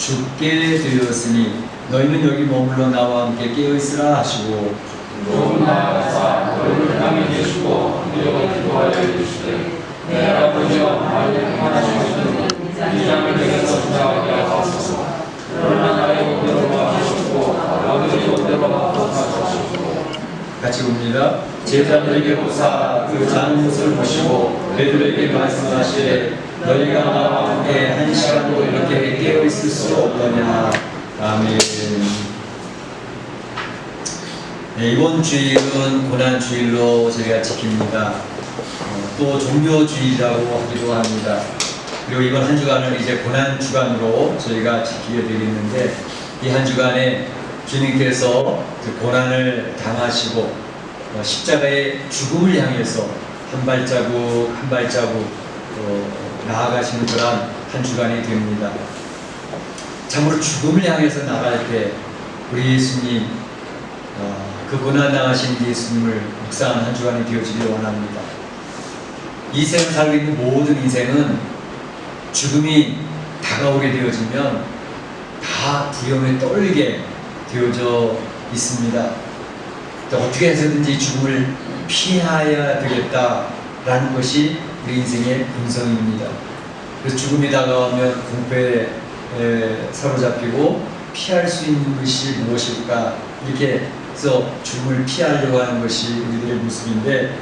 죽게 되었으니 너희는 여기 머물러 나와 함께 깨어있으라 하시고 또 나아가사 너희를 향해 계시고 너희가 기도하여 이르시되 내 아버지와 나를 행하시는 이 장을 내게서 주장하게 하소서. 그러나 나의 뜻대로 하시고 아버지 뜻대로 하소서. 같이 봅니다. 제자들에게 보사 그 자는 모습을 보시고 베드로에게 말씀하시되 너희가 나와 함께 한 시간도 이렇게 깨어있을 수 없느냐. 아멘. 네, 이번 주일은 고난주일로 저희가 지킵니다. 또 종료주일이라고 하기도 합니다. 그리고 이번 한 주간을 이제 고난주간으로 저희가 지키게 되겠는데, 이 한 주간에 주님께서 그 고난을 당하시고 십자가의 죽음을 향해서 한 발자국 한 발자국 나아가시는 그런 한 주간이 됩니다. 참으로 죽음을 향해서 나갈 때 우리 예수님, 그 고난당하신 예수님을 묵상하는 한 주간이 되어지길 원합니다. 이 인생을 살고 있는 모든 인생은 죽음이 다가오게 되어지면 다 두려움에 떨게 되어져 있습니다. 어떻게 해서든지 죽음을 피해야 되겠다라는 것이 우리 인생의 본성입니다. 그래서 죽음이 다가오면 공포에 사로잡히고 피할 수 있는 것이 무엇일까, 이렇게 해서 죽음을 피하려고 하는 것이 우리들의 모습인데,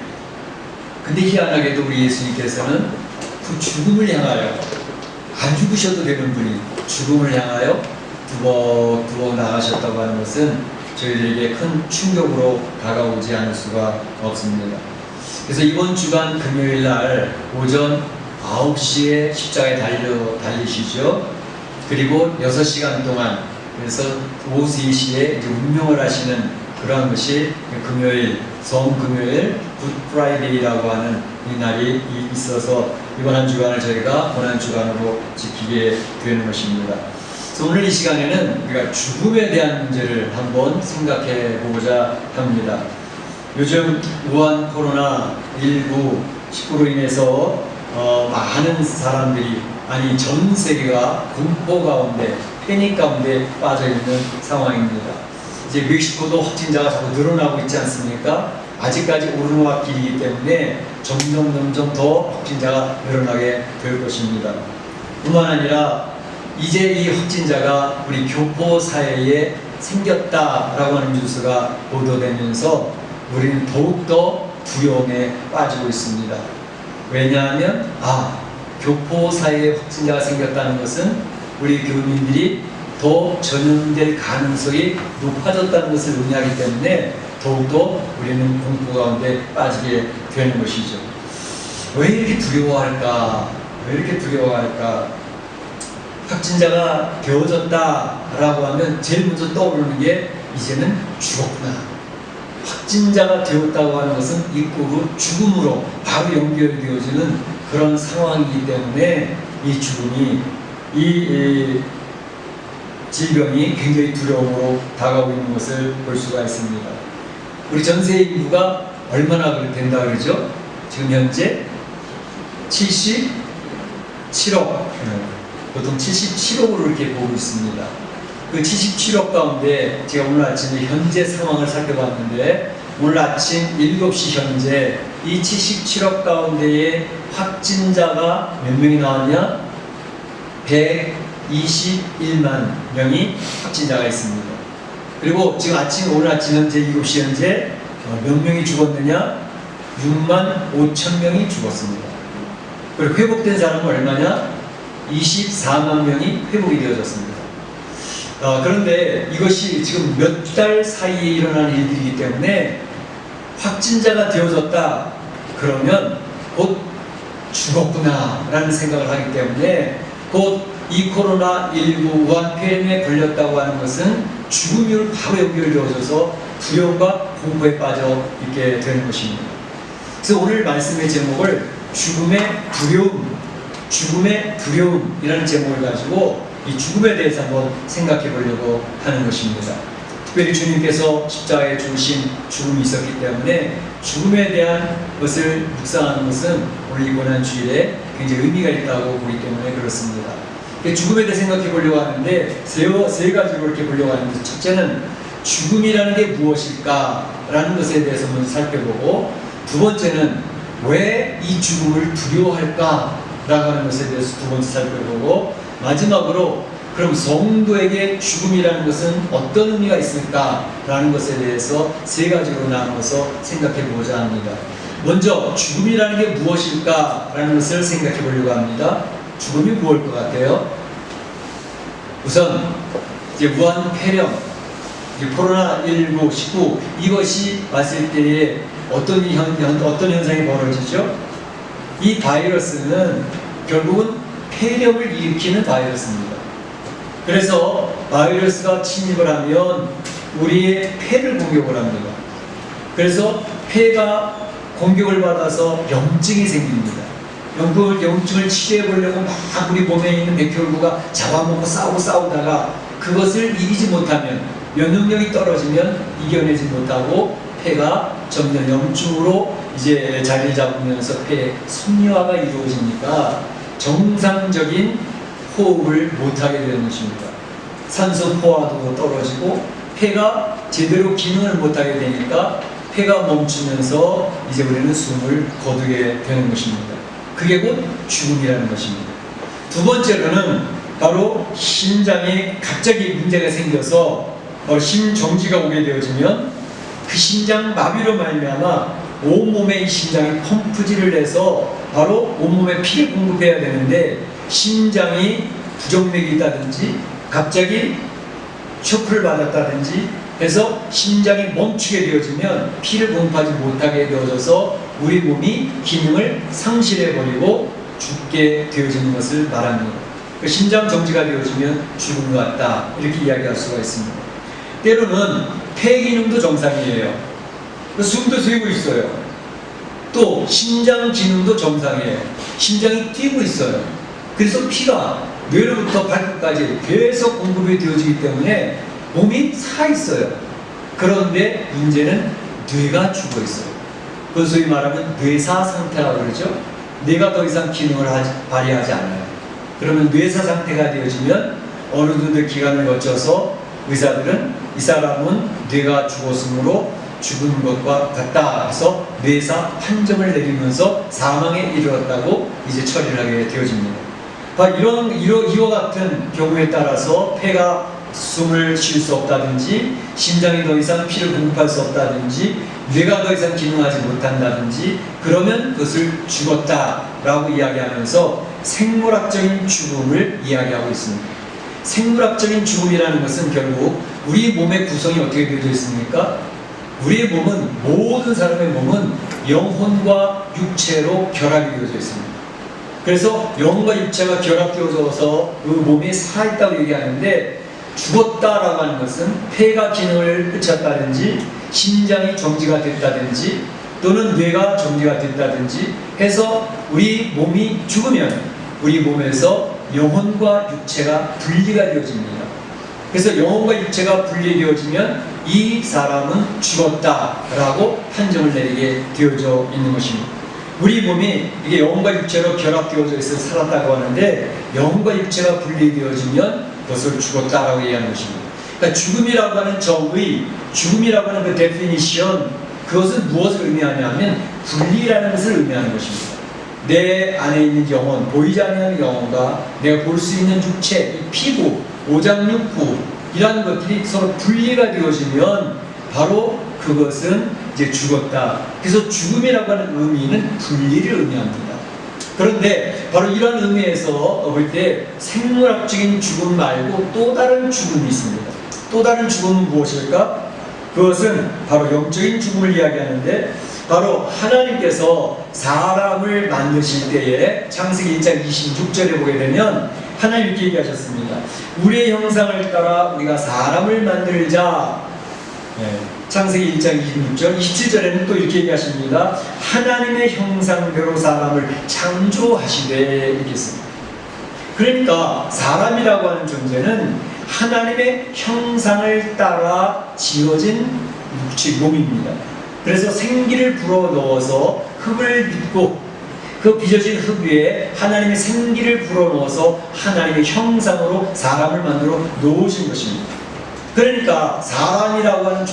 근데 희한하게도 우리 예수님께서는 그 죽음을 향하여, 안 죽으셔도 되는 분이 죽음을 향하여 두벅두벅 나가셨다고 하는 것은 저희들에게 큰 충격으로 다가오지 않을 수가 없습니다. 그래서 이번 주간 금요일 날 오전 9시에 십자가에 달리시죠. 그리고 6시간 동안, 그래서 오후 3시에 이제 운명을 하시는 그러한 것이 금요일, 성금요일, 굿프라이데이라고 하는 이 날이 있어서 이번 한 주간을 저희가 고난 주간으로 지키게 되는 것입니다. 그래서 오늘 이 시간에는 우리가 죽음에 대한 문제를 한번 생각해 보고자 합니다. 요즘 우한 코로나19 19로 인해서 많은 사람들이, 아니 전 세계가 공포 가운데, 패닉 가운데 빠져 있는 상황입니다. 이제 멕시코도 확진자가 자꾸 늘어나고 있지 않습니까? 아직까지 오르막 길이기 때문에 점점 더 확진자가 늘어나게 될 것입니다. 뿐만 아니라 이제 이 확진자가 우리 교포 사회에 생겼다라고 하는 뉴스가 보도되면서 우리는 더욱더 두려움에 빠지고 있습니다. 왜냐하면 교포 사회에 확진자가 생겼다는 것은 우리 교민들이 더 전염될 가능성이 높아졌다는 것을 의미하기 때문에 더욱더 우리는 공포 가운데 빠지게 되는 것이죠. 왜 이렇게 두려워할까? 왜 이렇게 두려워할까? 확진자가 되어졌다라고 하면 제일 먼저 떠오르는 게 이제는 죽었구나. 확진자가 되었다고 하는 것은 이꼬르 죽음으로 바로 연결되어지는 그런 상황이기 때문에 이 죽음이, 이 질병이 굉장히 두려움으로 다가오고 있는 것을 볼 수가 있습니다. 우리 전 세계 인구가 얼마나 된다 그러죠? 지금 현재 77억, 보통 77억으로 이렇게 보고 있습니다. 그 77억 가운데 제가 오늘 아침에 현재 상황을 살펴봤는데, 오늘 아침 7시 현재 이 77억 가운데에 확진자가 몇 명이 나왔냐? 121만 명이 확진자가 있습니다. 그리고 지금 오늘 아침 현재 7시 현재 몇 명이 죽었느냐? 6만 5천 명이 죽었습니다. 그리고 회복된 사람은 얼마냐? 24만 명이 회복이 되어졌습니다. 그런데 이것이 지금 몇 달 사이에 일어나는 일들이기 때문에 확진자가 되어졌다 그러면 곧 죽었구나 라는 생각을 하기 때문에, 곧 이 코로나19 우한 폐렴에 걸렸다고 하는 것은 죽음으로 바로 연결되어져서 두려움과 공포에 빠져 있게 되는 것입니다. 그래서 오늘 말씀의 제목을 죽음의 두려움이라는 제목을 가지고 이 죽음에 대해서 한번 생각해 보려고 하는 것입니다. 특별히 주님께서 십자가에 죽으신 죽음이 있었기 때문에 죽음에 대한 것을 묵상하는 것은 오늘 이 고난 주일에 굉장히 의미가 있다고 보기 때문에 그렇습니다. 죽음에 대해 생각해 보려고 하는데 세 가지로 이렇게 보려고 하는데, 첫째는 죽음이라는 게 무엇일까라는 것에 대해서 먼저 살펴보고, 두 번째는 왜 이 죽음을 두려워할까라고 하는 것에 대해서 두 번째 살펴보고, 마지막으로 그럼 성도에게 죽음이라는 것은 어떤 의미가 있을까라는 것에 대해서 세 가지로 나눠서 생각해 보고자 합니다. 먼저 죽음이라는 게 무엇일까라는 것을 생각해 보려고 합니다. 죽음이 무엇일 것 같아요? 우선 이제 무한 폐렴, 코로나19, 19 이것이 왔을 때에 어떤 현상이 벌어지죠? 이 바이러스는 결국은 폐렴을 일으키는 바이러스입니다. 그래서 바이러스가 침입을 하면 우리의 폐를 공격을 합니다. 그래서 폐가 공격을 받아서 염증이 생깁니다. 염증을 치료해 보려고 막 우리 몸에 있는 백혈구가 잡아먹고 싸우다가 그것을 이기지 못하면, 면역력이 떨어지면 이겨내지 못하고 폐가 점점 염증으로 이제 자리를 잡으면서 폐의 섬유화가 이루어지니까 정상적인 호흡을 못하게 되는 것입니다. 산소 포화도 떨어지고 폐가 제대로 기능을 못하게 되니까 폐가 멈추면서 이제 우리는 숨을 거두게 되는 것입니다. 그게 곧 죽음이라는 것입니다. 두 번째로는 바로 심장에 갑자기 문제가 생겨서 바로 심정지가 오게 되어지면 그 심장 마비로 말미암아 온몸에 심장이 펌프질을 해서 바로 온몸에 피를 공급해야 되는데, 심장이 부정맥이 있다든지 갑자기 쇼크를 받았다든지 해서 심장이 멈추게 되어지면 피를 공급하지 못하게 되어져서 우리 몸이 기능을 상실해버리고 죽게 되어지는 것을 말합니다. 그 심장 정지가 되어지면 죽은 것 같다, 이렇게 이야기할 수가 있습니다. 때로는 폐 기능도 정상이에요. 숨도 쉬고 있어요. 또 심장 기능도 정상이에요. 심장이 뛰고 있어요. 그래서 피가 뇌로부터 발끝까지 계속 공급이 되어지기 때문에 몸이 살아있어요. 그런데 문제는 뇌가 죽어 있어요. 그건 소위 말하면 뇌사 상태라고 그러죠. 뇌가 더 이상 기능을 발휘하지 않아요. 그러면 뇌사 상태가 되어지면 어느 정도 기간을 거쳐서 의사들은 이 사람은 뇌가 죽었으므로 죽은 것과 같다 해서 뇌사 판정을 내리면서 사망에 이르렀다고 이제 처리를 하게 되어집니다. 이와 같은 경우에 따라서 폐가 숨을 쉴 수 없다든지, 심장이 더 이상 피를 공급할 수 없다든지, 뇌가 더 이상 기능하지 못한다든지, 그러면 그것을 죽었다라고 이야기하면서 생물학적인 죽음을 이야기하고 있습니다. 생물학적인 죽음이라는 것은 결국 우리 몸의 구성이 어떻게 되어 있습니까? 우리의 몸은, 모든 사람의 몸은 영혼과 육체로 결합이 되어져 있습니다. 그래서 영혼과 육체가 결합되어져서 그 몸이 살아있다고 얘기하는데, 죽었다라고 하는 것은 폐가 기능을 끊쳤다든지, 심장이 정지가 됐다든지, 또는 뇌가 정지가 됐다든지 해서 우리 몸이 죽으면 우리 몸에서 영혼과 육체가 분리가 되어집니다. 그래서 영혼과 육체가 분리되어지면 이 사람은 죽었다라고 판정을 내리게 되어져 있는 것입니다. 우리 몸이 이게 영혼과 육체로 결합되어져 있어 살았다고 하는데, 영혼과 육체가 분리되어지면 그것을 죽었다라고 얘기하는 것입니다. 그러니까 죽음이라고 하는 정의, 죽음이라고 하는 그 데피니션, 그것은 무엇을 의미하냐면 분리라는 것을 의미하는 것입니다. 내 안에 있는 영혼, 보이지 않는 영혼과 내가 볼 수 있는 육체, 이 피부, 오장육부 이라는 것들이 서로 분리가 되어지면 바로 그것은 이제 죽었다. 그래서 죽음이라고 하는 의미는 분리를 의미합니다. 그런데 바로 이런 의미에서 볼 때 생물학적인 죽음 말고 또 다른 죽음이 있습니다. 또 다른 죽음은 무엇일까? 그것은 바로 영적인 죽음을 이야기하는데, 바로 하나님께서 사람을 만드실 때에 창세기 1장 26절에 보게 되면 하나님 이렇게 얘기하셨습니다. 우리의 형상을 따라 우리가 사람을 만들자. 창세기 1장 26절, 27절에는 또 이렇게 얘기하십니다. 하나님의 형상대로 사람을 창조하시되, 이렇게 했습니다. 그러니까 사람이라고 하는 존재는 하나님의 형상을 따라 지어진 몸입니다. 그래서 생기를 불어넣어서 흙을 빚고 그 빚어진 흙 위에 하나님의 생기를 불어넣어서 하나님의 형상으로 사람을 만들어 놓으신 것입니다. 그러니까 사람이라고 하는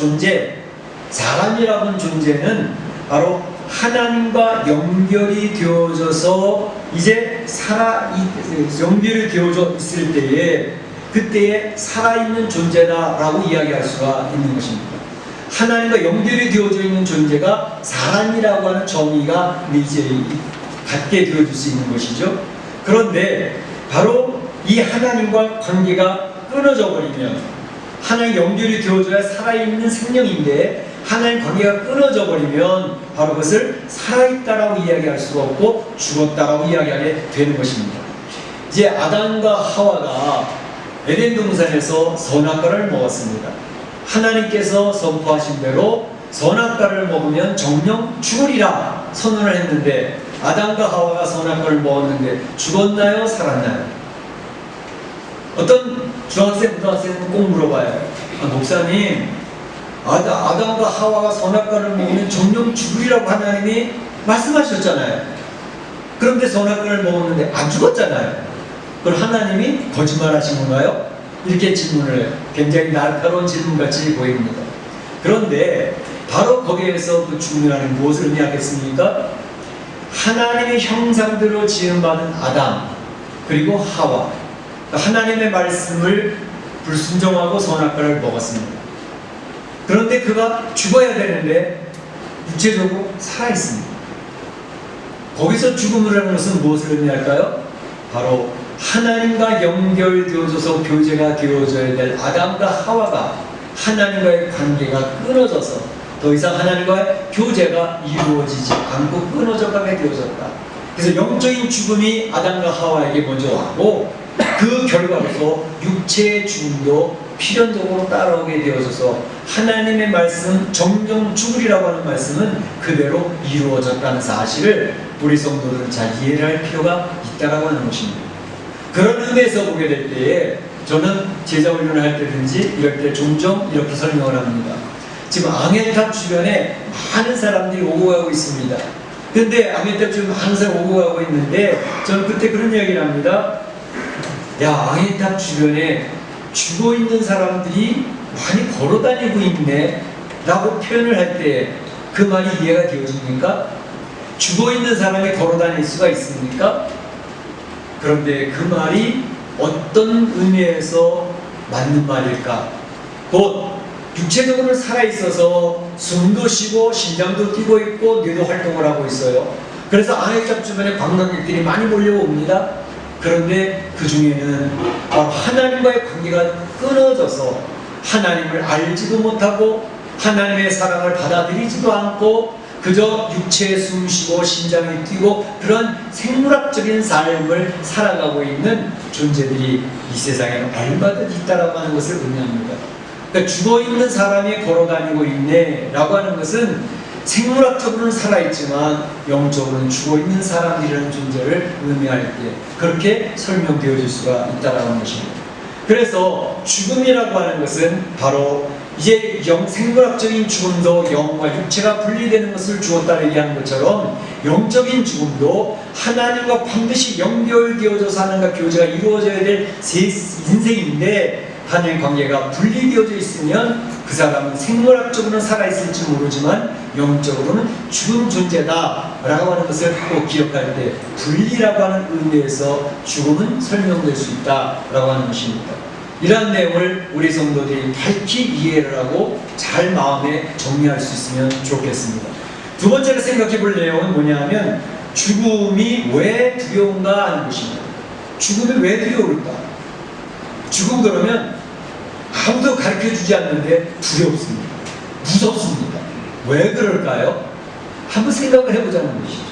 존재는 바로 하나님과 연결이 되어져서 이제 연결이 되어져 있을 때에 그때에 살아있는 존재다라고 이야기할 수가 있는 것입니다. 하나님과 연결이 되어져 있는 존재가 사람이라고 하는 정의가 이제 갖게 되어질 수 있는 것이죠. 그런데 바로 이 하나님과 관계가 끊어져 버리면, 하나님 연결이 되어져야 살아있는 생명인데 하나님 관계가 끊어져 버리면 바로 그것을 살아있다라고 이야기할 수가 없고 죽었다라고 이야기하게 되는 것입니다. 이제 아담과 하와가 에덴 동산에서 선악과를 먹었습니다. 하나님께서 선포하신 대로 선악과를 먹으면 정령 죽으리라 선언을 했는데, 아담과 하와가 선악과를 먹었는데 죽었나요? 살았나요? 어떤 중학생, 고등학생은 꼭 물어봐요. 목사님, 아담과 하와가 선악과를 먹으면 정령 죽으리라고 하나님이 말씀하셨잖아요. 그런데 선악과를 먹었는데 안 죽었잖아요. 그걸 하나님이 거짓말하신 건가요? 이렇게 질문을 해요. 굉장히 날카로운 질문같이 보입니다. 그런데 바로 거기에서 그 죽음이라는 무엇을 의미하겠습니까? 하나님의 형상대로 지음받은 아담 그리고 하와, 하나님의 말씀을 불순종하고 선악과를 먹었습니다. 그런데 그가 죽어야 되는데 육체적으로 살아있습니다. 거기서 죽음이라는 것은 무엇을 의미할까요? 바로 하나님과 연결되어져서 교제가 되어져야 될 아담과 하와가 하나님과의 관계가 끊어져서 더 이상 하나님과의 교제가 이루어지지 않고 끊어져 가게 되어졌다. 그래서 영적인 죽음이 아담과 하와에게 먼저 왔고, 그 결과로서 육체의 죽음도 필연적으로 따라오게 되어져서 하나님의 말씀, 정령 죽으리라고 하는 말씀은 그대로 이루어졌다는 사실을 우리 성도들은 잘 이해를 할 필요가 있다라고 하는 것입니다. 그런 의미에서 보게 될 때에 저는 제자 훈련을 할 때든지 이럴 때 종종 이렇게 설명을 합니다. 지금 앙헬탑 주변에 많은 사람들이 오고 가고 있습니다. 근데 앙헬탑 주변에 많은 사람이 오고 가고 있는데 저는 그때 그런 이야기를 합니다. 야, 앙헬탑 주변에 죽어 있는 사람들이 많이 걸어 다니고 있네 라고 표현을 할 때 그 말이 이해가 되어집니까? 죽어 있는 사람이 걸어 다닐 수가 있습니까? 그런데 그 말이 어떤 의미에서 맞는 말일까? 곧 육체적으로 살아있어서 숨도 쉬고 심장도 뛰고 있고 뇌도 활동을 하고 있어요. 그래서 앙헬탑 주변에 관광객들이 많이 몰려옵니다. 그런데 그 중에는 하나님과의 관계가 끊어져서 하나님을 알지도 못하고 하나님의 사랑을 받아들이지도 않고 그저 육체에 숨쉬고 심장이 뛰고 그런 생물학적인 삶을 살아가고 있는 존재들이 이 세상에 얼마든지 있다라고 하는 것을 의미합니다. 그러니까 죽어있는 사람이 걸어다니고 있네 라고 하는 것은 생물학적으로는 살아있지만 영적으로는 죽어있는 사람이라는 존재를 의미할 때 그렇게 설명되어질 수가 있다는 것입니다. 그래서 죽음이라고 하는 것은 바로 이제 생물학적인 죽음도 영과 육체가 분리되는 것을 주었다 얘기하는 것처럼 영적인 죽음도 하나님과 반드시 연결되어져서 하나님과 교제가 이루어져야 될 인생인데 하나님 관계가 분리되어져 있으면 그 사람은 생물학적으로는 살아있을지 모르지만 영적으로는 죽은 존재다 라고 하는 것을 꼭 기억할 때 분리라고 하는 의미에서 죽음은 설명될 수 있다 라고 하는 것입니다. 이러한 내용을 우리 성도들이 밝히 이해를 하고 잘 마음에 정리할 수 있으면 좋겠습니다. 두 번째로 생각해 볼 내용은 뭐냐 하면 죽음이 왜 두려운가 하는 것입니다. 죽음이 왜 두려울까? 죽음 그러면 아무도 가르쳐주지 않는데 두렵습니다. 무섭습니다. 왜 그럴까요? 한번 생각을 해보자는 것이죠.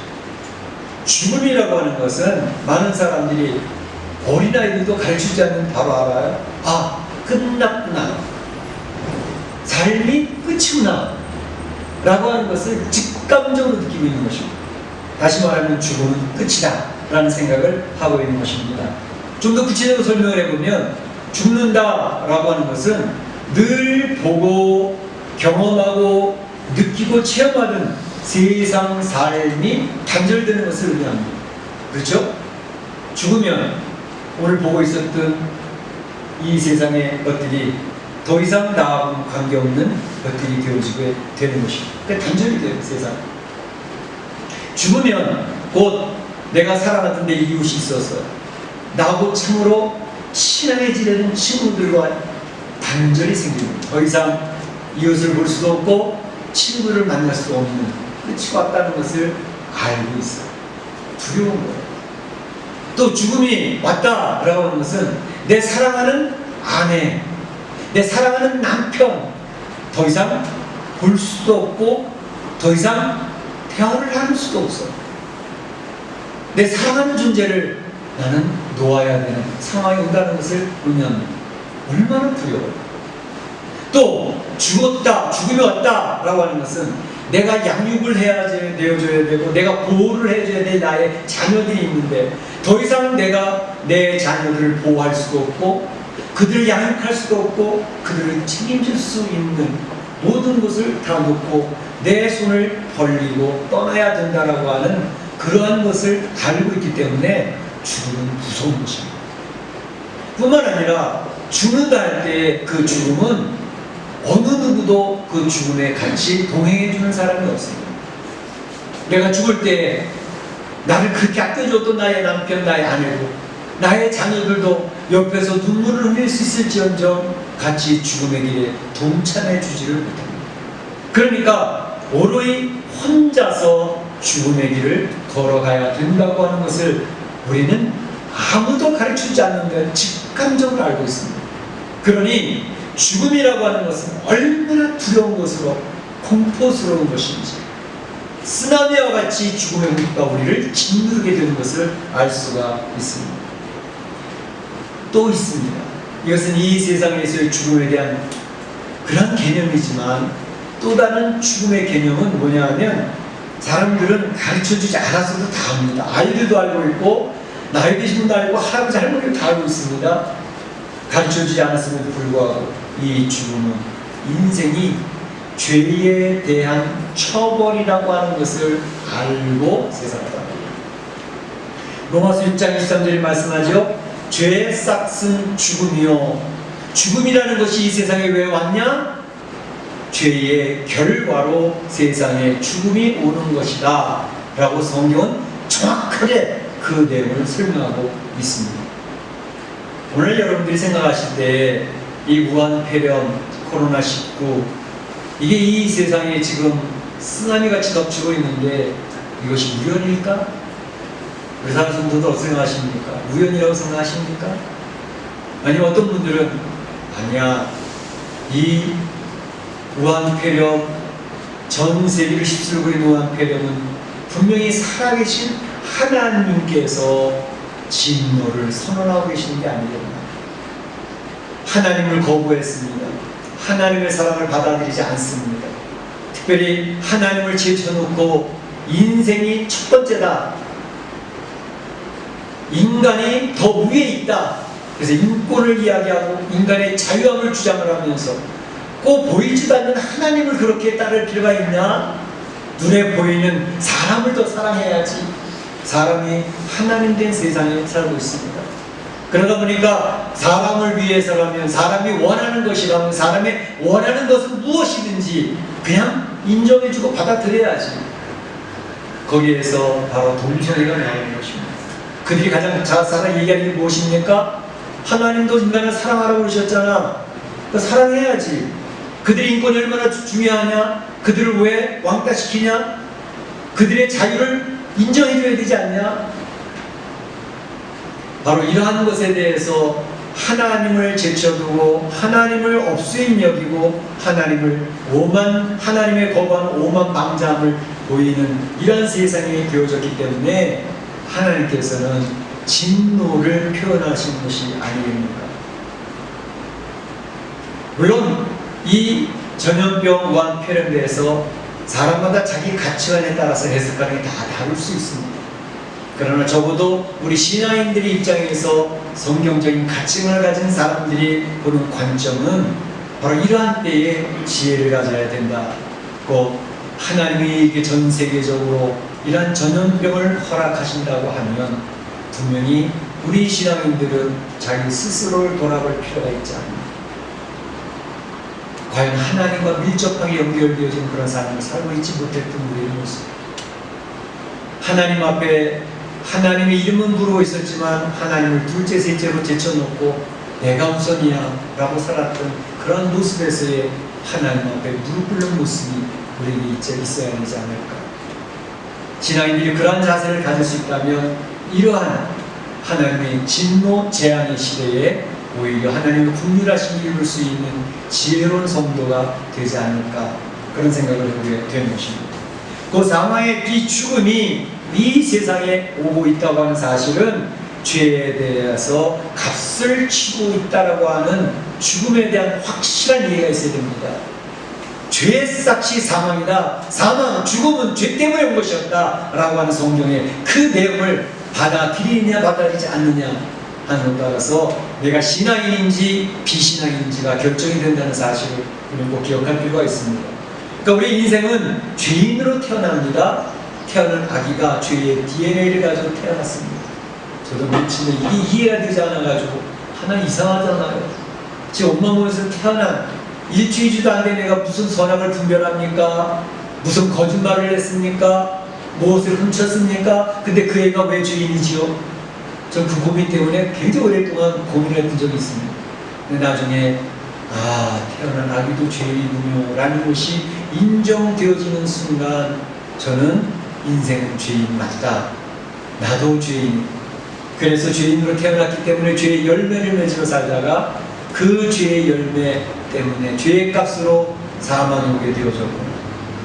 죽음이라고 하는 것은 많은 사람들이 어린아이들도 가르치지 않는 바로 알아요. 아, 끝났구나. 삶이 끝이구나. 라고 하는 것을 직감적으로 느끼고 있는 것입니다. 다시 말하면 죽음은 끝이다. 라는 생각을 하고 있는 것입니다. 좀 더 구체적으로 설명을 해보면 죽는다라고 하는 것은 늘 보고 경험하고 느끼고 체험하던 세상 삶이 단절되는 것을 의미합니다. 그렇죠? 죽으면 오늘 보고 있었던 이 세상의 것들이 더 이상 나하고 관계없는 것들이 되어지게 되는 것입니다. 그러니까 단절이 돼요, 세상. 죽으면 곧 내가 살아갔던 내 이웃이 있어서 나하고 참으로 친하게 지내는 친구들과 단절이 생깁니다. 더 이상 이웃을 볼 수도 없고 친구를 만날 수 없는 끝이 왔다는 것을 알고 있어요. 두려운 거예요. 또 죽음이 왔다라고 하는 것은 내 사랑하는 아내, 내 사랑하는 남편 더 이상 볼 수도 없고 더 이상 대화를 나눌 수도 없어. 내 사랑하는 존재를 나는 놓아야 되는 상황이 온다는 것을 의미합니다. 얼마나 두려워요. 또 죽었다, 죽음이 왔다라고 하는 것은 내가 양육을 내어줘야 되고 내가 보호를 해줘야 될 나의 자녀들이 있는데 더 이상 내가 내 자녀들을 보호할 수도 없고 그들을 양육할 수도 없고 그들을 책임질 수 있는 모든 것을 다 놓고 내 손을 벌리고 떠나야 된다라고 하는 그러한 것을 알고 있기 때문에 죽음은 무서운 것입니다. 뿐만 아니라 죽는다 할 때 그 죽음은 어느 누구도 그 죽음에 같이 동행해 주는 사람이 없습니다. 내가 죽을 때 나를 그렇게 아껴줬던 나의 남편, 나의 아내도 나의 자녀들도 옆에서 눈물을 흘릴 수 있을지언정 같이 죽음의 길에 동참해 주지를 못합니다. 그러니까 오로이 혼자서 죽음의 길을 걸어가야 된다고 하는 것을 우리는 아무도 가르쳐주지 않는데 직감적으로 알고 있습니다. 그러니 죽음이라고 하는 것은 얼마나 두려운 것으로 공포스러운 것인지 쓰나미와 같이 죽음의 물가 우리를 짓누르게 되는 것을 알 수가 있습니다. 또 있습니다. 이것은 이 세상에서의 죽음에 대한 그런 개념이지만 또 다른 죽음의 개념은 뭐냐 하면 사람들은 가르쳐주지 않았어도 다 압니다. 아이들도 알고 있고 나이 드신 분도 알고 할아버지 할머니도 다 알고 있습니다. 가르쳐주지 않았음에도 불구하고 이 죽음은 인생이 죄에 대한 처벌이라고 하는 것을 알고 세상을 로마서 6장 23절에 말씀하죠. 죄의 싹은 죽음이요. 죽음이라는 것이 이 세상에 왜 왔냐? 죄의 결과로 세상에 죽음이 오는 것이다 라고 성경은 정확하게 그 내용을 설명하고 있습니다. 오늘 여러분들이 생각하실 때 이 무한폐렴, 코로나19 이게 이 세상에 지금 쓰나미같이 덮치고 있는데 이것이 우연일까? 의사 성도들 어떻게 생각하십니까? 우연이라고 생각하십니까? 아니면 어떤 분들은 아니야, 이 무한폐렴, 전 세계를 휩쓸고 있는 무한폐렴은 분명히 살아계신 하나님께서 진노를 선언하고 계시는 게 아니겠나. 하나님을 거부했습니다. 하나님의 사랑을 받아들이지 않습니다. 특별히 하나님을 제쳐놓고 인생이 첫 번째다. 인간이 더 위에 있다. 그래서 인권을 이야기하고 인간의 자유함을 주장을 하면서 꼭 보이지도 않는 하나님을 그렇게 따를 필요가 있냐? 눈에 보이는 사람을 더 사랑해야지. 사람이 하나님 된 세상에 살고 있습니다. 그러다 보니까 사람을 위해서라면, 사람이 원하는 것이라면, 사람이 원하는 것은 무엇이든지 그냥 인정해주고 받아들여야지. 거기에서 바로 동성애가 나오는 것입니다. 그들이 가장 잘 얘기하는 게 무엇입니까? 하나님도 인간을 사랑하라고 그러셨잖아. 그 사랑해야지. 그들의 인권이 얼마나 중요하냐? 그들을 왜 왕따시키냐? 그들의 자유를 인정해줘야 되지 않냐? 바로 이러한 것에 대해서 하나님을 제쳐두고 하나님을 없수인 여기고 하나님의 거부한 오만방자함을 보이는 이런 세상이 되어졌기 때문에 하나님께서는 진노를 표현하신 것이 아니겠습니까? 물론 이 전염병 무한폐렴에 대해서 사람마다 자기 가치관에 따라서 해석하는 게 다 다를 수 있습니다. 그러나 적어도 우리 신앙인들의 입장에서 성경적인 가치관을 가진 사람들이 보는 관점은 바로 이러한 때에 지혜를 가져야 된다고 하나님이 이게 전 세계적으로 이러한 전염병을 허락하신다고 하면 분명히 우리 신앙인들은 자기 스스로를 돌아볼 필요가 있지 않나. 과연 하나님과 밀접하게 연결되어진 그런 삶을 살고 있지 못했던 우리의 모습. 하나님 앞에 하나님의 이름은 부르고 있었지만 하나님을 둘째 셋째로 제쳐놓고 내가 우선이야 라고 살았던 그런 모습에서의 하나님 앞에 무릎 꿇는 모습이 우리에게 있어야 되지 않을까. 신앙인들이 그러한 자세를 가질 수 있다면 이러한 하나님의 진노 재앙의 시대에 오히려 하나님의 긍휼하심을 입을 수 있는 지혜로운 성도가 되지 않을까, 그런 생각을 해보게 되는 것입니다. 그 상황의 이 죽음이 이 세상에 오고 있다고 하는 사실은 죄에 대해서 값을 치고 있다라고 하는 죽음에 대한 확실한 이해가 있어야 됩니다. 죄의 싹이 사망이다. 사망, 죽음은 죄 때문에 온 것이었다 라고 하는 성경의 그 내용을 받아들이느냐 받아들이지 않느냐 하는 것에 따라서 내가 신앙인인지 비신앙인지가 결정이 된다는 사실을 우리는 꼭 기억할 필요가 있습니다. 그러니까 우리 인생은 죄인으로 태어납니다. 태어난 아기가 죄의 DNA를 가지고 태어났습니다. 저도 며칠 이게 이해가 되지 않아가지고 하나 이상하잖아요. 제 엄마 몸에서 태어난 일주일도 안 된 애가 무슨 선악을 분별합니까? 무슨 거짓말을 했습니까? 무엇을 훔쳤습니까? 근데 그 애가 왜 죄인이지요? 전 그 고민 때문에 굉장히 오랫동안 고민을 했던 적이 있습니다. 근데 나중에 태어난 아기도 죄인이군요 라는 것이 인정되어지는 순간 저는 인생은 죄인 맞다. 나도 죄인. 그래서 죄인으로 태어났기 때문에 죄의 열매를 맺으러 살다가 그 죄의 열매 때문에 죄의 값으로 사망에 오게 되어졌고,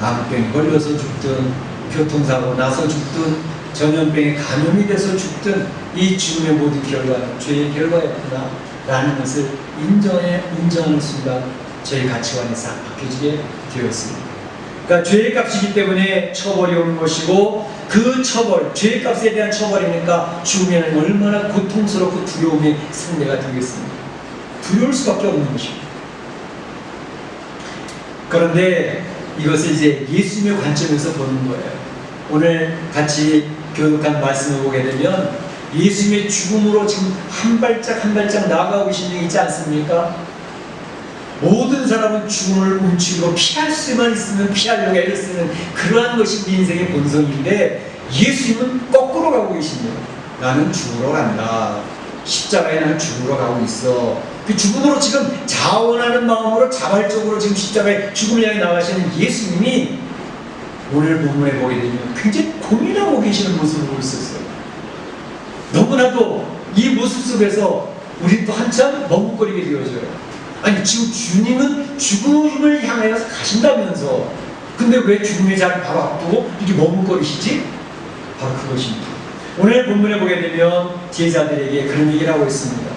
암병에 걸려서 죽든 교통사고 나서 죽든 전염병에 감염이 돼서 죽든 이 죽음의 모든 결과는 죄의 결과였구나 라는 것을 인정하는 순간 저희 가치관이 싹 바뀌어지게 되었습니다. 그러니까 죄의 값이기 때문에 처벌이 오는 것이고, 그 처벌, 죄의 값에 대한 처벌이니까 죽으면 얼마나 고통스럽고 두려움의 상대가 되겠습니까? 두려울 수밖에 없는 것입니다. 그런데 이것을 이제 예수님의 관점에서 보는 거예요. 오늘 같이 교육한 말씀을 보게 되면 예수님의 죽음으로 지금 한 발짝 한 발짝 나아가고 계신 적 있지 않습니까? 모든 사람은 죽음을 움츠리고 피할 수만 있으면 피하려고 애를 쓰는 그러한 것이 우리 인생의 본성인데, 예수님은 거꾸로 가고 계십니다. 나는 죽으러 간다. 십자가에 나는 죽으러 가고 있어. 그 죽음으로 지금 자원하는 마음으로 자발적으로 지금 십자가에 죽음을 향해 나가시는 예수님이 오늘 본문에 보게 되면 굉장히 고민하고 계시는 모습을 보고 있었어요. 너무나도 이 모습 속에서 우리 또 한참 머뭇거리게 되어져요. 아니 지금 주님은 죽음을 향하여서 가신다면서 근데 왜 죽음의 자리를 바로 앞두고 이렇게 머뭇거리시지? 바로 그것입니다. 오늘 본문에 보게 되면 제자들에게 그런 얘기를 하고 있습니다.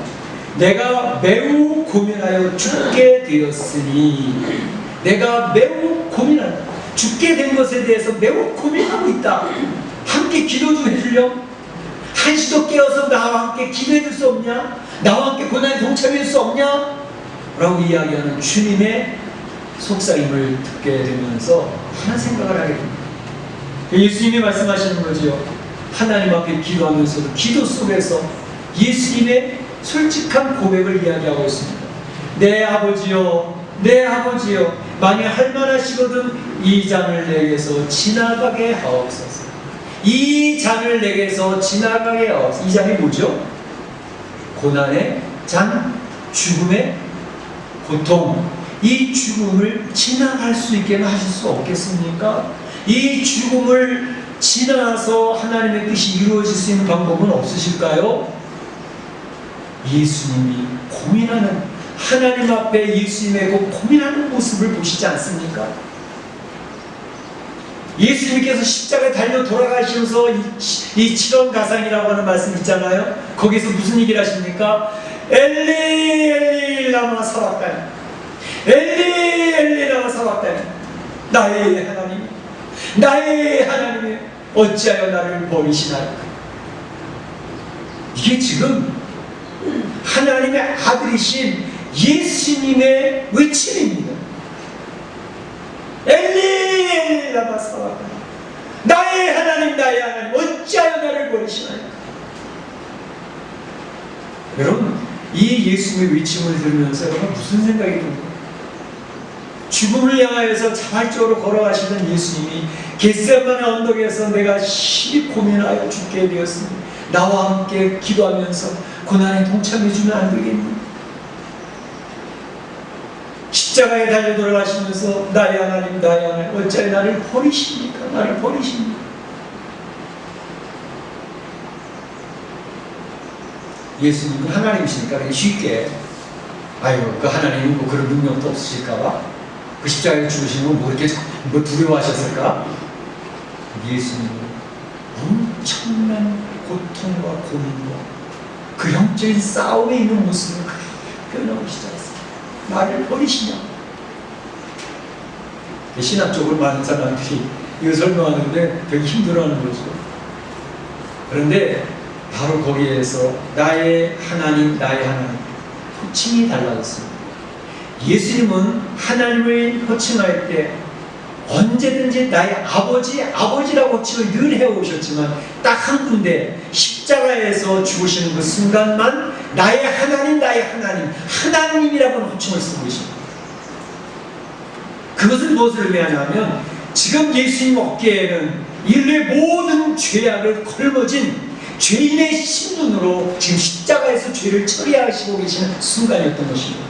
내가 매우 고민하여 죽게 되었으니, 내가 매우 고민한다. 죽게 된 것에 대해서 매우 고민하고 있다. 함께 기도 좀 해줄려? 한시도 깨어서 나와 함께 기도해 줄 수 없냐? 나와 함께 고난에 동참할 수 없냐? 라고 이야기하는 주님의 속삭임을 듣게 되면서 하나 생각을 하게 됩니다. 예수님이 말씀하시는 거죠. 하나님 앞에 기도하면서도 기도 속에서 예수님의 솔직한 고백을 이야기하고 있습니다. 내 아버지요, 내 아버지요, 만약 할만하시거든 이 잔을 내게서 지나가게 하옵소서. 이 잔을 내게서 지나가게 하옵소서. 이 잔이 뭐죠? 고난의 잔, 죽음의 고통. 이 죽음을 지나갈 수 있게 하실 수 없겠습니까? 이 죽음을 지나서 하나님의 뜻이 이루어질 수 있는 방법은 없으실까요? 예수님이 고민하는, 하나님 앞에 예수님의 그 고민하는 모습을 보시지 않습니까? 예수님께서 십자가에 달려 돌아가시면서 이 7원 가상이라고 하는 말씀 있잖아요. 거기서 무슨 얘기를 하십니까? 엘리 엘리 라마 사박다니, 엘리 엘리 라마 사박다니, 나의 하나님, 나의 하나님 어찌하여 나를 버리시나이까. 이게 지금 하나님의 아들이신 예수님의 외침입니다. 엘리 엘리 내려다봐 살아가라. 나의 하나님 나의 하나님 어찌하여 나를 버리시나이까. 여러분, 이 예수님의 외침을 들으면서 여러분 무슨 생각이 듭니까? 죽음을 향하여서 자발적으로 걸어가시던 예수님이 겟세마네 언덕에서 내가 심히 고민하여 죽게 되었으니 나와 함께 기도하면서 고난에 동참해주면 안 되겠니? 십자가에 달려 돌아가시면서 나의 하나님 나의 하나님 어찌하여 나를 버리십니까? 나를 버리십니까? 예수님은 하나님이시니까 그냥 쉽게 아유 그 하나님은 뭐 그런 능력도 없으실까봐 그 십자가에 죽으시는 건 뭐 이렇게 뭐 두려워하셨을까? 예수님은 엄청난 고통과 고민과 그 영적인 싸움에 있는 모습을 표현하시지 않습니까? 나를 버리시냐? 신학적으로 많은 사람들이 이거 설명하는데 되게 힘들어하는 거죠. 그런데 바로 거기에서 나의 하나님 나의 하나님 호칭이 달라졌습니다. 예수님은 하나님을 호칭할 때 언제든지 나의 아버지라고 호칭을 늘 해오셨지만 딱 한 군데 십자가에서 죽으시는 그 순간만 나의 하나님 하나님이라고 호칭을 쓰고 계십니다. 그것은 무엇을 의미하냐면 지금 예수님 어깨에는 인류의 모든 죄악을 걸머진 죄인의 신분으로 지금 십자가에서 죄를 처리하시고 계시는 순간이었던 것입니다.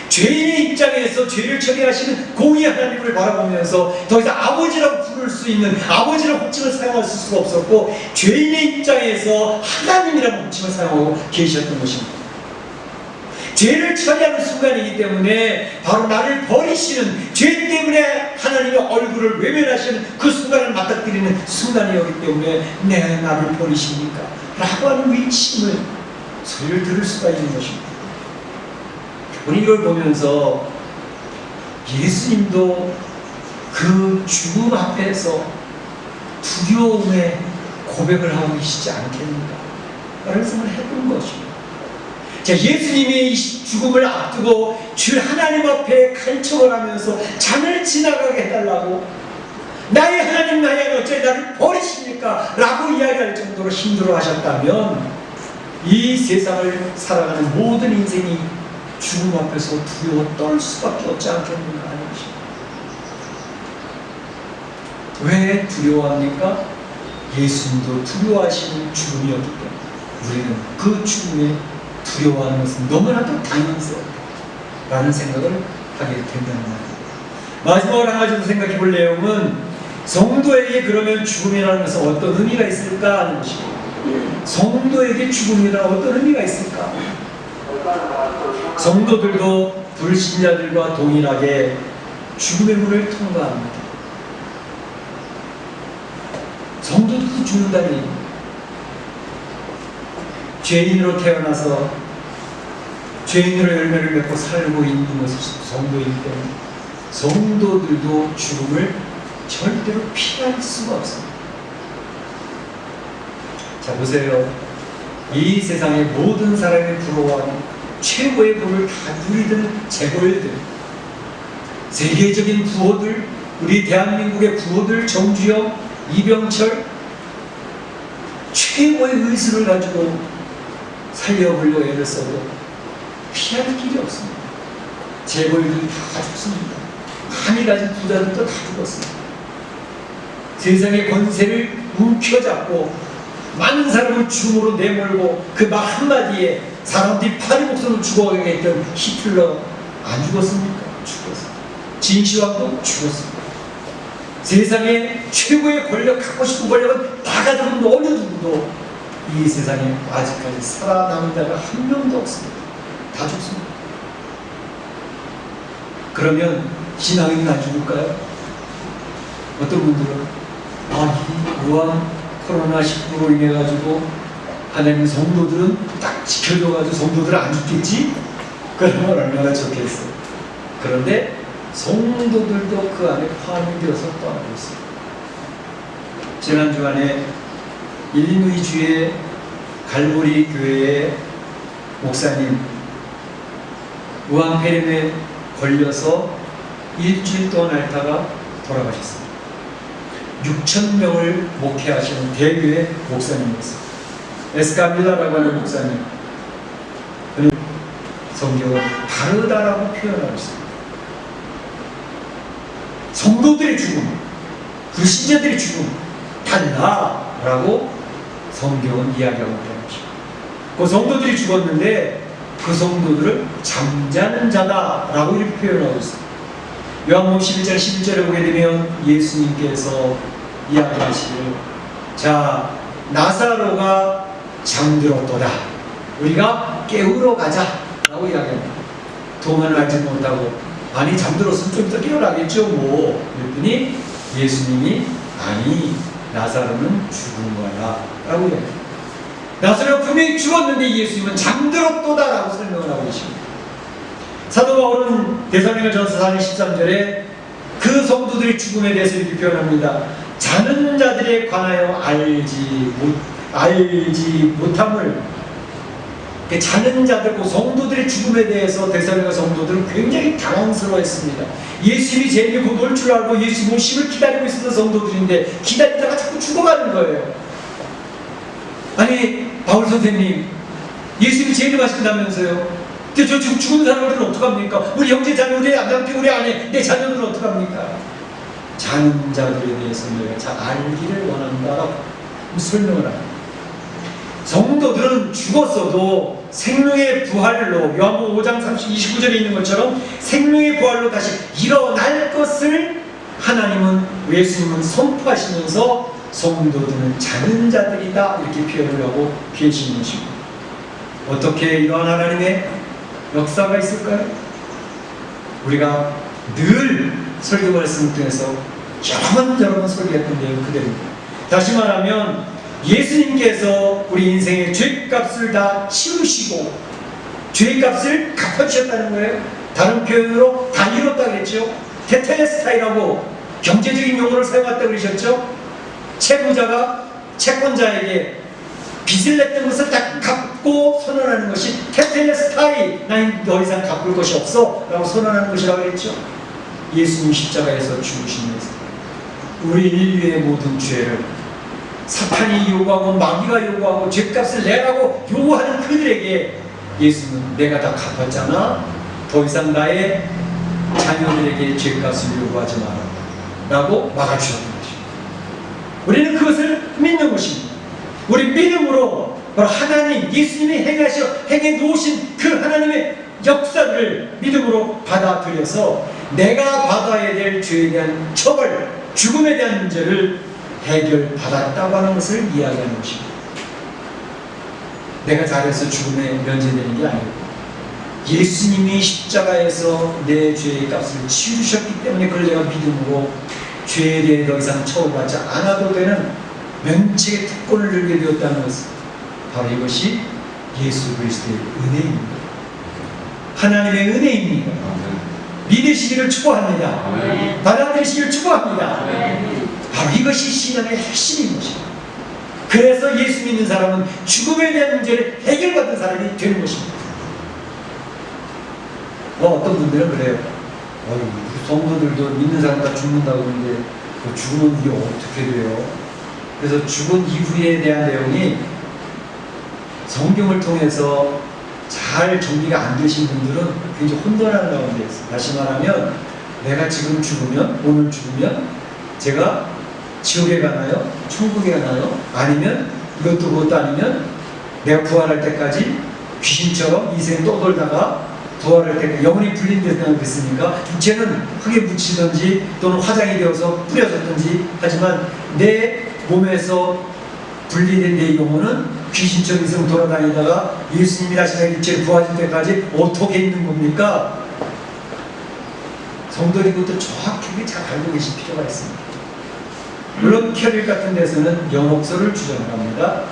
죄인의 입장에서 죄를 처리하시는 공의 하나님을 바라보면서 더 이상 아버지라고 부를 수 있는 아버지라고 호칭을 사용할 수가 없었고 죄인의 입장에서 하나님이라고 호칭을 사용하고 계셨던 것입니다. 죄를 처리하는 순간이기 때문에 바로 나를 버리시는 죄 때문에 하나님의 얼굴을 외면하시는 그 순간을 맞닥뜨리는 순간이었기 때문에 내 나를 버리십니까? 라고 하는 외침을 소리를 들을 수가 있는 것입니다. 우리 이걸 보면서 예수님도 그 죽음 앞에서 두려움의 고백을 하고 계시지 않겠는가? 라는 생각을 해본 것입니다. 자, 예수님이 이 죽음을 앞두고 주 하나님 앞에 간청을 하면서 잠을 지나가게 해달라고 나의 하나님 나의 하나님 어째 나를 버리십니까? 라고 이야기할 정도로 힘들어 하셨다면 이 세상을 살아가는 모든 인생이 죽음 앞에서 두려워 떨 수밖에 없지 않겠는가 하는 것입니다. 왜 두려워합니까? 예수님도 두려워하시는 죽음이었기 때문에 우리는 그 죽음에 두려워하는 것은 너무나도 당연스럽다라는 생각을 하게 된다는 말입니다. 마지막으로 한 가지 더 생각해 볼 내용은 성도에게 그러면 죽음이라는 것은 어떤 의미가 있을까 하는 것입니다. 성도에게 죽음이라는 어떤 의미가 있을까? 성도들도 불신자들과 동일하게 죽음의 문을 통과합니다. 성도들도 죽는다는 얘기입니다. 죄인으로 태어나서 죄인으로 열매를 맺고 살고 있는 것이 성도이기 때문에 성도들도 죽음을 절대로 피할 수가 없습니다. 자, 보세요. 이 세상의 모든 사람이 부러워하는 최고의 부를 다 누리던 재벌들, 세계적인 부호들, 우리 대한민국의 부호들, 정주영, 이병철, 최고의 의술을 가지고 살려보려고 애를 써도 피할 길이 없습니다. 재벌들이 다 죽습니다. 많이 가진 부자들도 다 죽었습니다. 세상의 권세를 움켜잡고 많은 사람을 죽음으로 내몰고 그 말 한마디에 사람들이 파리 목숨을 죽어가게 했던 히틀러 안 죽었습니까? 죽었습니다. 진시황도 죽었습니다. 세상에 최고의 권력, 갖고 싶은 권력은 다 가지고 있는 어느 누구도 이 세상에 아직까지 살아남은 자가 한 명도 없습니다. 다 죽습니다. 그러면 신앙인은 안 죽을까요? 어떤 분들은 이 무한 코로나19로 인해 가지고 하나님 성도들은 딱 지켜줘가지고 성도들은 안 죽겠지? 그러면 얼마나 좋겠어요. 그런데 성도들도 그 안에 포함이 되어서 떠나고 있습니다. 지난 주간에 일리노이 주의 갈보리 교회의 목사님 무한폐렴에 걸려서 일주일 동안 앓다가 돌아가셨습니다. 6,000명을 목회하시는 대교회 목사님이었어요. 에스카밀라라고 하는 목사님. 그는 성경을 다르다라고 표현하고 있습니다. 성도들의 죽음, 불신자들의 죽음, 달라라고 성경은 이야기하고 있다는 것이죠. 그 성도들이 죽었는데 그 성도들을 잠자는 자다라고 이렇게 표현하고 있습니다. 요한복음 11장 11절에 보게 되면 예수님께서 이야기하시길, 자, 나사로가 잠들었도다. 우리가 깨우러 가자라고 이야기합니다. 동안을 알지 못하고, 아니 잠들었으면 좀 더 깨어나겠죠 뭐. 그랬더니 예수님이, 아니 나사로는 죽은 거야 라고 이야기합니다. 나사로가 분명히 죽었는데 예수님은 잠들었도다 라고 설명을 하고 계십니다. 사도 바울은 데살로니가전서 4장 13절에 그 성도들의 죽음에 대해서 이렇게 표현합니다. 자는 자들에 관하여 알지 못함을, 자는 자들, 성도들의 죽음에 대해서 데살로니가 성도들은 굉장히 당황스러워했습니다. 예수님이 제일 곧 올 줄 알고 예수 오심을 기다리고 있었던 성도들인데 기다리다가 자꾸 죽어가는 거예요. 아니 바울 선생님, 예수님이 재림하신다면서요? 근데 저 지금 죽은 사람들은 어떡합니까? 우리 형제 자녀, 우리 남편, 우리 아내, 내 자녀들은 어떡합니까? 자는 자들에 대해서 내가 잘 알기를 원한다라고 설명을 합니다. 성도들은 죽었어도 생명의 부활로, 요한복음 5장 29절에 있는 것처럼 생명의 부활로 다시 일어날 것을 하나님은, 예수님은 선포하시면서 성도들은 자는 자들이다 이렇게 표현을 하고 계시는 것입니다. 어떻게 이러한 하나님의 역사가 있을까요? 우리가 늘 설교 말씀을 통해서 여러 번 설교했던 내용 그대로입니다. 다시 말하면 예수님께서 우리 인생의 죄값을 다 치우시고 죄값을 갚아주셨다는 거예요. 다른 표현으로 다 이뤘다 그랬죠. 테텔레스타이라고 경제적인 용어를 사용했다고 그러셨죠. 채무자가 채권자에게 빚을 냈던 것을 다 갚고 선언하는 것이 테텔레스타이, 난 더 이상 갚을 것이 없어 라고 선언하는 것이라고 했죠. 예수님 십자가에서 죽으시면서 우리 인류의 모든 죄를 사탄이 요구하고 마귀가 요구하고 죄값을 내라고 요구하는 그들에게 예수는 내가 다 갚았잖아, 더 이상 나의 자녀들에게 죄값을 요구하지 마라 라고 막아주셨던 것입니다. 우리는 그것을 믿는 것입니다. 우리 믿음으로 바로 하나님, 예수님이 행해 놓으신 그 하나님의 역사를 믿음으로 받아들여서 내가 받아야 될 죄에 대한 처벌, 죽음에 대한 문제를 해결받았다고 하는 것을 이야기하는 것입니다. 내가 잘해서 죽음에 면제되는 게 아니고 예수님이 십자가에서 내 죄의 값을 치우셨기 때문에 그걸 내가 믿음으로 죄에 대해 더 이상 처벌받지 않아도 되는 면책의 특권을 누리게 되었다는 것은 바로 이것이 예수 그리스도의 은혜입니다. 하나님의 은혜입니다. 믿으시기를 축복합니다. 받아들이시기를 축복합니다. 바로 이것이 신앙의 핵심인 것입니다. 그래서 예수 믿는 사람은 죽음에 대한 문제를 해결받은 사람이 되는 것입니다. 어떤 분들은 그래요. 성도들도 믿는 사람 다 죽는다고 하는데 죽으면 이게 어떻게 돼요? 그래서 죽은 이후에 대한 내용이 성경을 통해서 잘 정리가 안 되신 분들은 굉장히 혼돈하는 가운데 있어요. 다시 말하면 내가 지금 죽으면, 오늘 죽으면 제가 지옥에 가나요? 천국에 가나요? 아니면 이것도 그것도 아니면 내가 부활할 때까지 귀신처럼 인생 떠돌다가 부활할 때까지 영혼이 분리된다고 했으니까 육체는 흙에 묻히든지 또는 화장이 되어서 뿌려졌든지 하지만 내 몸에서 분리된 내 영혼은 귀신처럼 인생 돌아다니다가 예수님이 다시 내 육체를 부활할 때까지 어떻게 있는 겁니까? 성도들이 그것도 정확하게 잘 알고 계실 필요가 있습니다. 물론 캐릴 같은 데서는 연옥소를 주장을 합니다.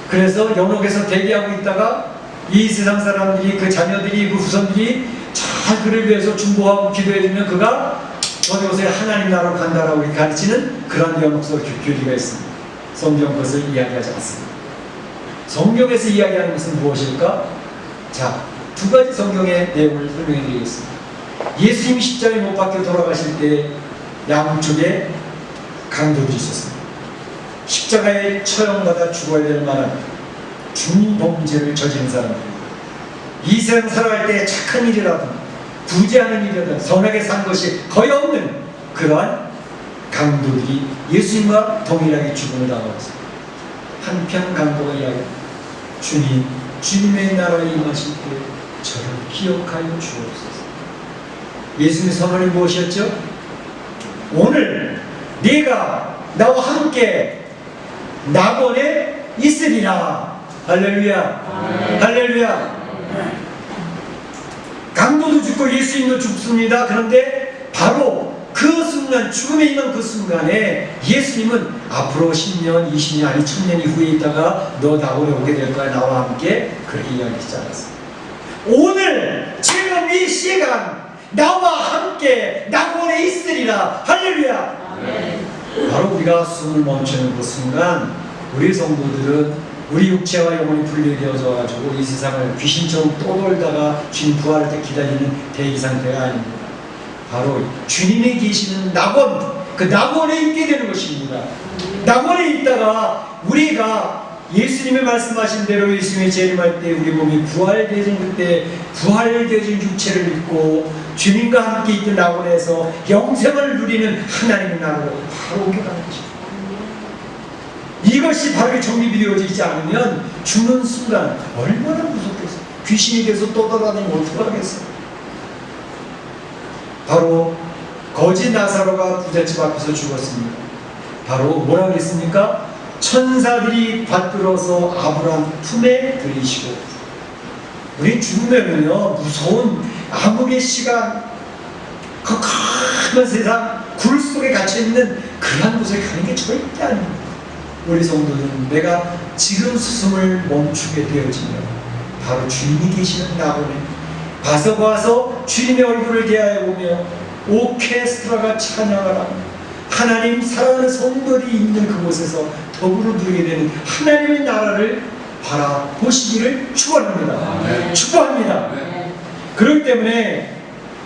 그래서 연옥에서 대기하고 있다가 이 세상 사람들이, 그 자녀들이, 그 후손들이 잘 그를 위해서 중보하고 기도해주면 그가 어디 오세요 하나님 나라로 간다라고 가르치는 그런 연옥소 교리가 있습니다. 성경 그것을 이야기하지 않습니다. 성경에서 이야기하는 것은 무엇일까? 자, 두 가지 성경의 내용을 설명해 드리겠습니다. 예수님이 십자가에 못 박혀 돌아가실 때 양쪽에 강도들이 있었습니다. 십자가에 처형받아 죽어야 될 만한 중범죄를 저지른 사람들입니다. 이 세상 살아갈 때 착한 일이라든 구제하는 일이라든 선하게 산 것이 거의 없는 그러한 강도들이 예수님과 동일하게 죽음을 당하였습니다. 한편 강도가 이야기합니다. 주님, 주님의 나라에 임하실 때 저를 기억하여 주옵소서. 예수님의 선언이 무엇이었죠? 오늘 네가 나와 함께 낙원에 있으리라. 할렐루야. 할렐루야. 강도도 죽고 예수님도 죽습니다. 그런데 바로 그 순간, 죽음에 임한 그 순간에 예수님은 앞으로 10년, 20년, 아니 1000년 이후에 있다가 너 낙원에 오게 될 거야. 나와 함께 그렇게 이야기하지 않았습니다. 오늘 지금 이 시간 나와 함께 낙원에 있으리라. 할렐루야. 바로 우리가 숨을 멈추는 그 순간 우리 성도들은 우리 육체와 영혼이 분리되어져 가지고 이 세상을 귀신처럼 떠돌다가 주님 부활할 때 기다리는 대기 상태가 아닙니다. 바로 주님이 계시는 낙원, 그 낙원에 있게 되는 것입니다. 낙원에 있다가 우리가 예수님이 말씀하신 대로 예수님이 재림할 때 우리 몸이 부활되어진 그때 부활되어진 육체를 입고 주님과 함께 있던 낙원에서 영생을 누리는 하나님의 나라로 바로 오게 가는 것입니다. 이것이 바르게 정립이 되어지지 않으면 죽는 순간 얼마나 무섭겠어요. 귀신이 돼서 떠돌아다니면 어떡하겠어요. 바로 거지 나사로가 부잣집 앞에서 죽었습니다. 바로 뭐라 그랬습니까? 천사들이 받들어서 아브라함 품에 들이시고. 우리 죽으면요 무서운 암흑의 시간, 그 큰 세상 굴 속에 갇혀있는 그러한 곳에 가는 게 절대 아닙니다. 우리 성도들은 내가 지금 숨을 멈추게 되어지면 바로 주님이 계시는 낙원에 가서 주님의 얼굴을 대하여보며 오케스트라가 찬양을 합니다. 하나님 사랑하는 성도들이 있는 그곳에서 더불어 누리게 되는 하나님의 나라를 바라보시기를 축원합니다. 축원합니다. 그렇기 때문에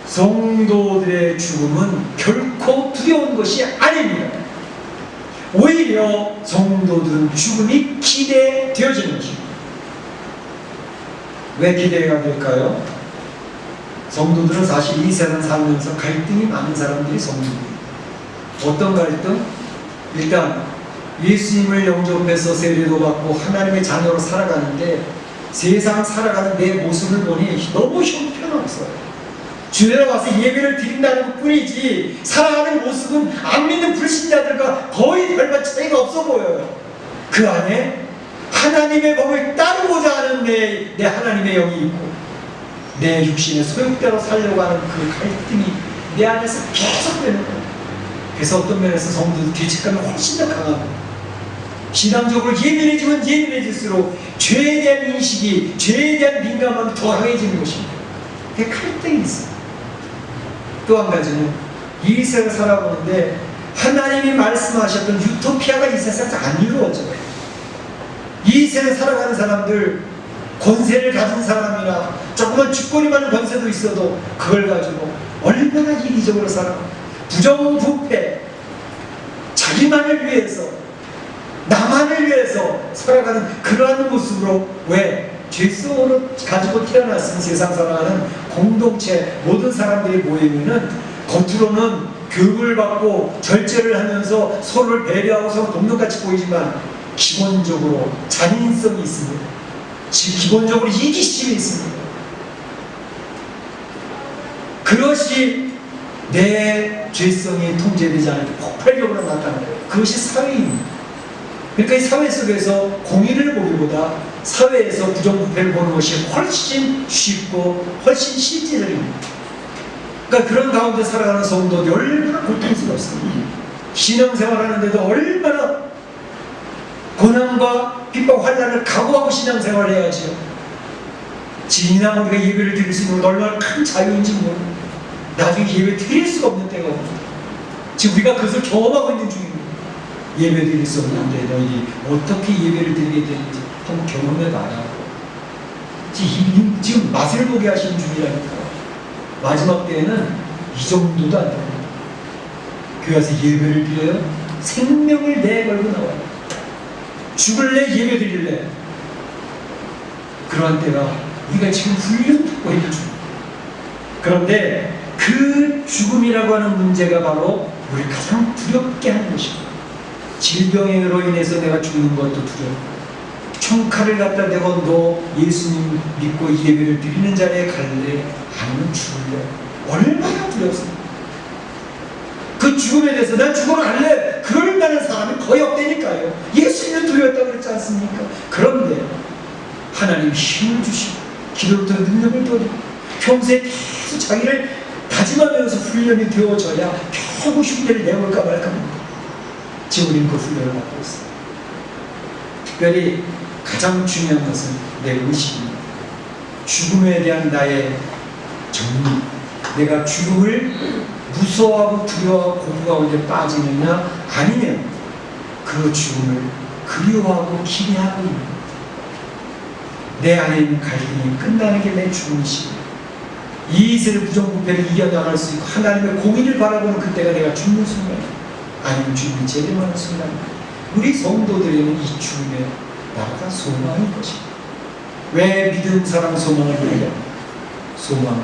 성도들의 죽음은 결코 두려운 것이 아닙니다. 오히려 성도들은 죽음이 기대되어지는 것입니다. 왜 기대가 될까요? 성도들은 사실 이 세상 살면서 갈등이 많은 사람들이 성도입니다. 어떤 갈등? 일단 예수님을 영접해서 세례도 받고 하나님의 자녀로 살아가는데 세상 살아가는 내 모습을 보니 너무 형편없어요. 주에 와서 예배를 드린다는 것 뿐이지 살아가는 모습은 안 믿는 불신자들과 거의 별반 차이가 없어 보여요. 그 안에 하나님의 법을 따르고자 하는 내 하나님의 영이 있고 내 육신의 소욕대로 살려고 하는 그 갈등이 내 안에서 계속되는 거예요. 그래서 어떤 면에서 성도들 죄책감이 훨씬 더 강합니다. 신앙적으로 예민해지면 예민해질수록 죄에 대한 인식이, 죄에 대한 민감함이 더 강해지는 것입니다. 그 갈등이 있어요. 또 한 가지는 이 세상을 살아보는데 하나님이 말씀하셨던 유토피아가 이 세상에서 안 이루어져요. 이 세상에 살아가는 사람들, 권세를 가진 사람이나 조그만 주거리 많은 권세도 있어도 그걸 가지고 얼마나 이기적으로 살아, 부정부패, 자기만을 위해서, 나만을 위해서 살아가는 그러한 모습으로 왜? 죄성으로 가지고 태어났은 세상 살아가는 공동체 모든 사람들이 모이면은 겉으로는 교육을 받고 절제를 하면서 서로를 배려하고 서로 동료같이 보이지만 기본적으로 잔인성이 있습니다. 기본적으로 이기심이 있습니다. 그것이 내 죄성이 통제되지 않을 때 폭발적으로 나타나요. 그것이 사회입니다. 그러니까 이 사회 속에서 공의를 보기보다 사회에서 부정부패를 보는 것이 훨씬 쉽고 훨씬 실질적입니다. 그러니까 그런 가운데 살아가는 성도들이 얼마나 고통스럽습니다. 신앙생활 하는데도 얼마나 고난과 핍박, 환난을 각오하고 신앙생활을 해야지요. 지인이나 우리가 예배를 드릴 수 있는 건 얼마나 큰 자유인지 모릅니다. 나중에 예배 드릴 수가 없는 때가 옵니다. 지금 우리가 그것을 경험하고 있는 중입니다. 예배 드릴 수 없는데 너희들이 어떻게 예배를 드리게 되는지 한번 경험해봐라. 지금 맛을 보게 하시는 중이라니까. 마지막 때에는 이 정도도 안 됩니다. 교회 와서 예배를 드려요? 생명을 내걸고 나와요. 죽을래 예배 드릴래. 그러한 때가 우리가 지금 훈련받고 있는 죽음. 그런데 그 죽음이라고 하는 문제가 바로 우리를 가장 두렵게 하는 것입니다. 질병으로 인해서 내가 죽는 것도 두렵고, 총칼을 갖다 대고 너 예수님 믿고 예배를 드리는 자리에 갈래? 아니면 죽을래? 얼마나 두렵습니까? 그 죽음에 대해서 난 죽으러 갈래! 그럴 만한 사람이 거의 없다니까요. 예수님은 두려웠다고 그랬지 않습니까? 그런데 하나님 힘을 주시고 기도를 통해 능력을 드리고 평소에 계속 자기를 다짐하면서 훈련이 되어져야 겨우 흉내를 내볼까 말까 합니다. 지금 우리는 그 훈련을 받고 있습니다. 특별히 가장 중요한 것은 내 의식입니다. 죽음에 대한 나의 정리, 내가 죽음을 무서워하고 두려워하고 공부 가운데 빠지느냐, 아니면 그 죽음을 그리워하고 기대하고 있는 내 안에 있는 갈등이 끝나는 게 내 죽음이십니다. 이 세를 부정부패를 이겨나갈 수 있고 하나님의 공의를 바라보는 그때가 내가 죽는 순간, 아니면 죽음이 재림하는 순간, 우리 성도들에게는 이 죽음의 나라가 소망인 것입니다. 왜 믿음, 사랑, 소망을 누리냐? 소망,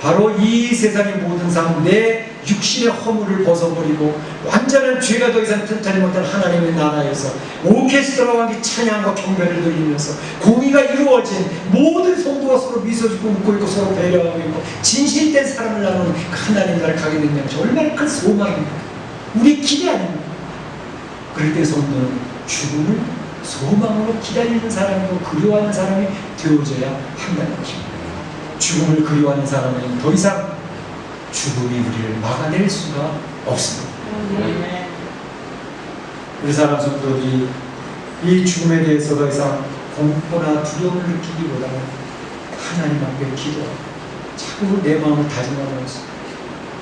바로 이 세상의 모든 삶, 내 육신의 허물을 벗어버리고 완전한 죄가 더 이상 튼튼히 못한 하나님의 나라에서 오케스트라와 함께 찬양과 경배를 드리면서 공의가 이루어진 모든 성도가 서로 미소 짓고 웃고 있고 서로 배려하고 있고 진실된 사랑을 나누는 그 하나님 나라를 가게 된다는 것이 얼마나 큰 소망입니까? 우리 기대 아닙니까? 그럴 때 성도는 죽음을 소망으로 기다리는 사람이고 그리워하는 사람이 되어져야 한다는 것입니다. 죽음을 그리워하는 사람은 더 이상 죽음이 우리를 막아낼 수가 없습니다. 우리 사랑 성도들이 이 죽음에 대해서 더 이상 공포나 두려움을 느끼기보다는 하나님 앞에 기도하고 자꾸 내 마음을 다짐하면서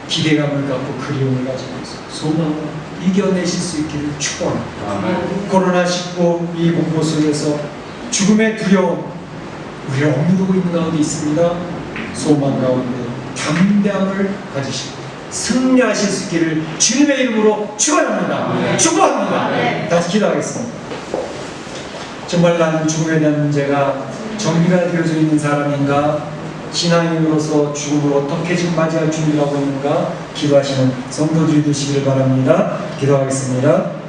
기대감을 갖고 그리움을 가지면서 소망을 이겨내실 수 있기를 축복합니다. 코로나19 이 공포 속에서 죽음의 두려움 우리를 억누르고 있는 가운데 있습니다. 소망 가운데 담대함을 가지시고 승리하실 수 있기를 주님의 이름으로 축원합니다. 축복합니다. 다시 기도하겠습니다. 정말 나는 죽음에 대한 문제가 정리가 되어져 있는 사람인가? 신앙인으로서 죽음을 어떻게 지금 맞이할 준비를 하고 있는가? 기도하시는 성도들이 되시길 바랍니다. 기도하겠습니다.